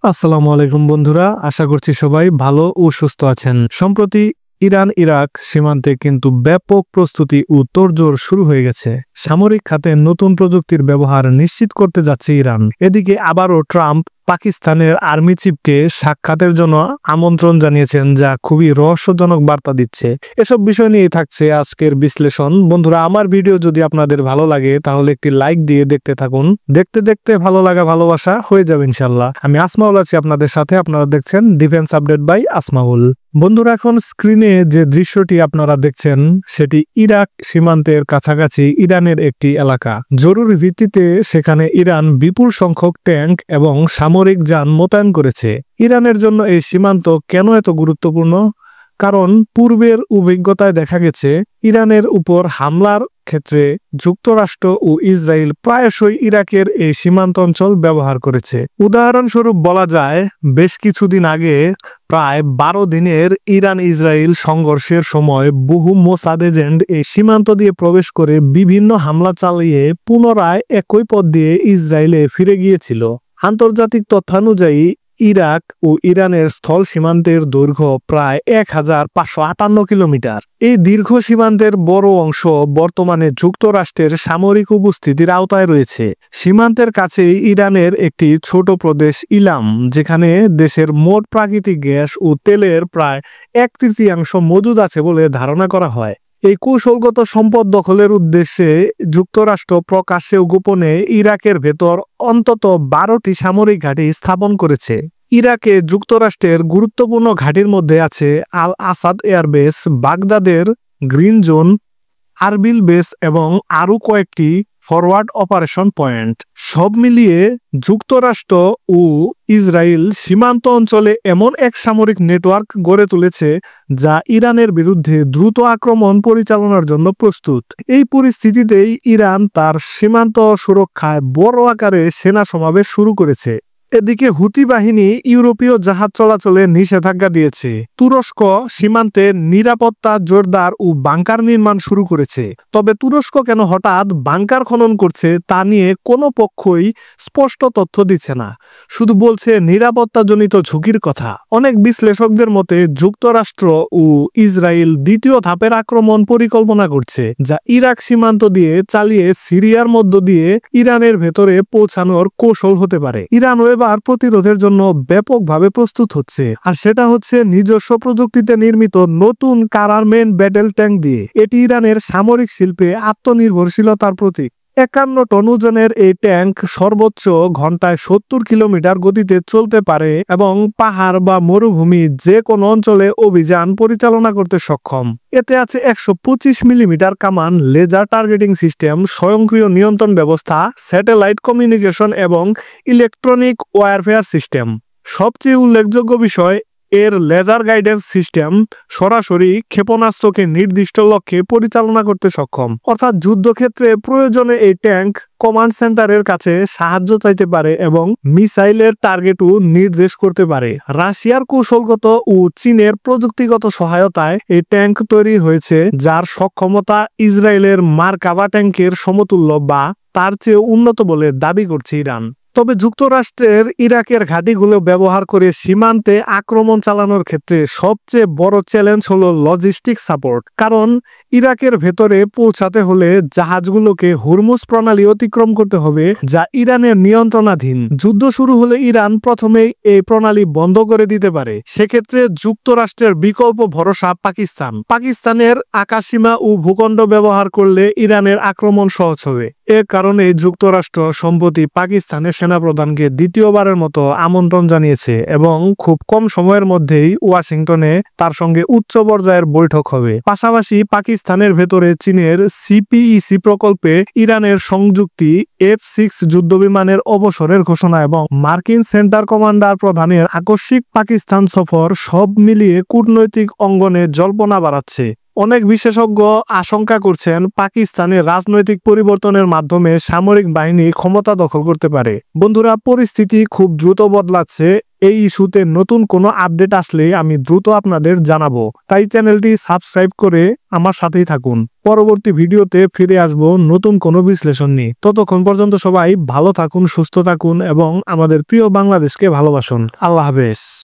আসসালামু আলাইকুম বন্ধুরা, আশা করছি সবাই ভালো ও সুস্থ আছেন। সম্প্রতি ইরান ইরাক সীমান্তে কিন্তু ব্যাপক প্রস্তুতি ও তোড়জোড় শুরু হয়ে গেছে। সামরিক খাতে নতুন প্রযুক্তির ব্যবহার নিশ্চিত করতে যাচ্ছে ইরান। এদিকে আবারও ট্রাম্প পাকিস্তানের আর্মি চিফকে সাক্ষাতের জন্য আমন্ত্রণ জানিয়েছেন, যা খুবই রহস্যজনক বার্তা দিচ্ছে। এসব বিষয় নিয়ে থাকছে আজকের বিশ্লেষণ। বন্ধুরা, আমার ভিডিও যদি আপনাদের ভালো লাগে তাহলে একটি লাইক দিয়ে দেখতে থাকুন। দেখতে দেখতে ভালো লাগা ভালোবাসা হয়ে যাবে ইনশাল্লাহ। আমি আসমাউল আছি আপনাদের সাথে। আপনারা দেখছেন ডিফেন্স আপডেট বাই আসমাউল। বন্ধুরা, এখন স্ক্রিনে যে দৃশ্যটি আপনারা দেখছেন সেটি ইরাক সীমান্তের কাছাকাছি ইরানের একটি এলাকা। জরুরি ভিত্তিতে সেখানে ইরান বিপুল সংখ্যক ট্যাঙ্ক এবং সামরিক যান মোতায়েন করেছে। ইরানের জন্য এই সীমান্ত কেন এত গুরুত্বপূর্ণ? কারণ পূর্বের অভিজ্ঞতায় দেখা গেছে ইরানের উপর হামলার ক্ষেত্রে যুক্তরাষ্ট্র ও ইসরায়েল প্রায়শই ইরাকের এই সীমান্ত অঞ্চল ব্যবহার করেছে। উদাহরণস্বরূপ বলা যায়, বেশ কিছুদিন আগে প্রায় 12 দিনের ইরান ইসরায়েল সংঘর্ষের সময় বহু মোসাদ এজেন্ট এই সীমান্ত দিয়ে প্রবেশ করে বিভিন্ন হামলা চালিয়ে পুনরায় একই পথ দিয়ে ইসরায়েলে ফিরে গিয়েছিল। আন্তর্জাতিক তথ্যানুযায়ী ইরাক ও ইরানের স্থল সীমান্তের দৈর্ঘ্য প্রায় 1558 কিলোমিটার। এই দীর্ঘ সীমান্তের বড় অংশ বর্তমানে যুক্তরাষ্ট্রের সামরিক উপস্থিতির আওতায় রয়েছে। সীমান্তের কাছে ইরানের একটি ছোট প্রদেশ ইলাম, যেখানে দেশের মোট প্রাকৃতিক গ্যাস ও তেলের প্রায় 1/3 মজুদ আছে বলে ধারণা করা হয়। এই কৌশলগত সম্পদ দখলের উদ্দেশ্যে যুক্তরাষ্ট্র প্রকাশ্যে ও গোপনে ইরাকের ভেতর অন্তত 12টি সামরিক ঘাঁটি স্থাপন করেছে। ইরাকে যুক্তরাষ্ট্রের গুরুত্বপূর্ণ ঘাঁটির মধ্যে আছে আল আসাদ এয়ারবেস, বাগদাদের গ্রিন জোন, আরবিল বেস এবং আরও কয়েকটি ফরওয়ার্ড অপারেশন পয়েন্ট। সব মিলিয়ে যুক্তরাষ্ট্র ও ইসরায়েল সীমান্ত অঞ্চলে এমন এক সামরিক নেটওয়ার্ক গড়ে তুলেছে যা ইরানের বিরুদ্ধে দ্রুত আক্রমণ পরিচালনার জন্য প্রস্তুত। এই পরিস্থিতিতেই ইরান তার সীমান্ত সুরক্ষায় বড় আকারে সেনা সমাবেশ শুরু করেছে। এদিকে হুতি বাহিনী ইউরোপীয় জাহাজ চলাচলে নিষেধাজ্ঞা দিয়েছে। তুরস্ক সীমান্তে নিরাপত্তা জোরদার ও বাংকার নির্মাণ শুরু করেছে। তবে তুরস্ক কেন হঠাৎ বাংকার খনন করছে তা নিয়ে কোনো পক্ষই স্পষ্ট তথ্য দিচ্ছে না, শুধু বলছে নিরাপত্তাজনিত ঝুঁকির কথা। অনেক বিশ্লেষকদের মতে যুক্তরাষ্ট্র ও ইসরায়েল দ্বিতীয় ধাপের আক্রমণ পরিকল্পনা করছে, যা ইরাক সীমান্ত দিয়ে চালিয়ে সিরিয়ার মধ্য দিয়ে ইরানের ভেতরে পৌঁছানোর কৌশল হতে পারে। ইরান আর প্রতিরোধের জন্য ব্যাপকভাবে প্রস্তুত হচ্ছে, আর সেটা হচ্ছে নিজস্ব প্রযুক্তিতে নির্মিত নতুন কারারমেন ব্যাটেল ট্যাঙ্ক দিয়ে। এটি ইরানের সামরিক শিল্পে আত্মনির্ভরশীলতার প্রতীক। 51 টন ওজনের এই ট্যাঙ্ক সর্বোচ্চ ঘন্টায় 70 কিলোমিটার গতিতে চলতে পারে এবং পাহাড় বা মরুভূমি যে কোনো অঞ্চলে অভিযান পরিচালনা করতে সক্ষম। এতে আছে 125 মিলিমিটার কামান, লেজার টার্গেটিং সিস্টেম, স্বয়ংক্রিয় নিয়ন্ত্রণ ব্যবস্থা, স্যাটেলাইট কমিউনিকেশন এবং ইলেকট্রনিক ওয়ারফেয়ার সিস্টেম। সবচেয়ে উল্লেখযোগ্য বিষয়, এর লেজার গাইডেন্স সিস্টেম সরাসরি ক্ষেপণাস্ত্রকে নির্দিষ্ট লক্ষ্যে পরিচালনা করতে সক্ষম। অর্থাৎ যুদ্ধক্ষেত্রে প্রয়োজনে এই ট্যাঙ্ক কমান্ড সেন্টারের কাছে সাহায্য চাইতে পারে এবং মিসাইলের টার্গেটও নির্দেশ করতে পারে। রাশিয়ার কৌশলগত ও চীনের প্রযুক্তিগত সহায়তায় এই ট্যাঙ্ক তৈরি হয়েছে, যার সক্ষমতা ইসরায়েলের মার্কাভা ট্যাঙ্কের সমতুল্য বা তার চেয়ে উন্নত বলে দাবি করছে ইরান। তবে যুক্তরাষ্ট্রের ইরাকের ঘাঁটিগুলো ব্যবহার করে সীমান্তে আক্রমণ চালানোর ক্ষেত্রে সবচেয়ে বড় চ্যালেঞ্জ হলো লজিস্টিক সাপোর্ট। কারণ ইরাকের ভেতরে পৌঁছাতে হলে জাহাজগুলোকে হুরমুজ প্রণালী অতিক্রম করতে হবে, যা ইরানের নিয়ন্ত্রণাধীন। যুদ্ধ শুরু হলে ইরান প্রথমেই এই প্রণালী বন্ধ করে দিতে পারে। সেক্ষেত্রে যুক্তরাষ্ট্রের বিকল্প ভরসা পাকিস্তানের আকাশসীমা ও ভূখণ্ড ব্যবহার করলে ইরানের আক্রমণ সহজ হবে। এ কারণে যুক্তরাষ্ট্র সম্প্রতি পাকিস্তানের সেনাপ্রধানকে দ্বিতীয়বারের মতো আমন্ত্রণ জানিয়েছে এবং খুব কম সময়ের মধ্যেই ওয়াশিংটনে তার সঙ্গে উচ্চ পর্যায়ের বৈঠক হবে। পাশাপাশি পাকিস্তানের ভেতরে চীনের সিপিইসি প্রকল্পে ইরানের সংযুক্তি, F-6 যুদ্ধবিমানের অবসরের ঘোষণা এবং মার্কিন সেন্টার কমান্ডার প্রধানের আকস্মিক পাকিস্তান সফর সব মিলিয়ে কূটনৈতিক অঙ্গনে জল্পনা বাড়াচ্ছে। অনেক বিশেষজ্ঞ আশঙ্কা করছেন পাকিস্তানের রাজনৈতিক পরিবর্তনের মাধ্যমে সামরিক বাহিনী ক্ষমতা দখল করতে পারে। বন্ধুরা, পরিস্থিতি খুব দ্রুত বদলাচ্ছে। এই ইস্যুতে নতুন কোনো আপডেট আসলে আমি দ্রুত আপনাদের জানাবো, তাই চ্যানেলটি সাবস্ক্রাইব করে আমার সাথেই থাকুন। পরবর্তী ভিডিওতে ফিরে আসব নতুন কোনো বিশ্লেষণ নিয়ে। ততক্ষণ পর্যন্ত সবাই ভালো থাকুন, সুস্থ থাকুন এবং আমাদের প্রিয় বাংলাদেশকে ভালোবাসুন। আল্লাহ হাফেজ।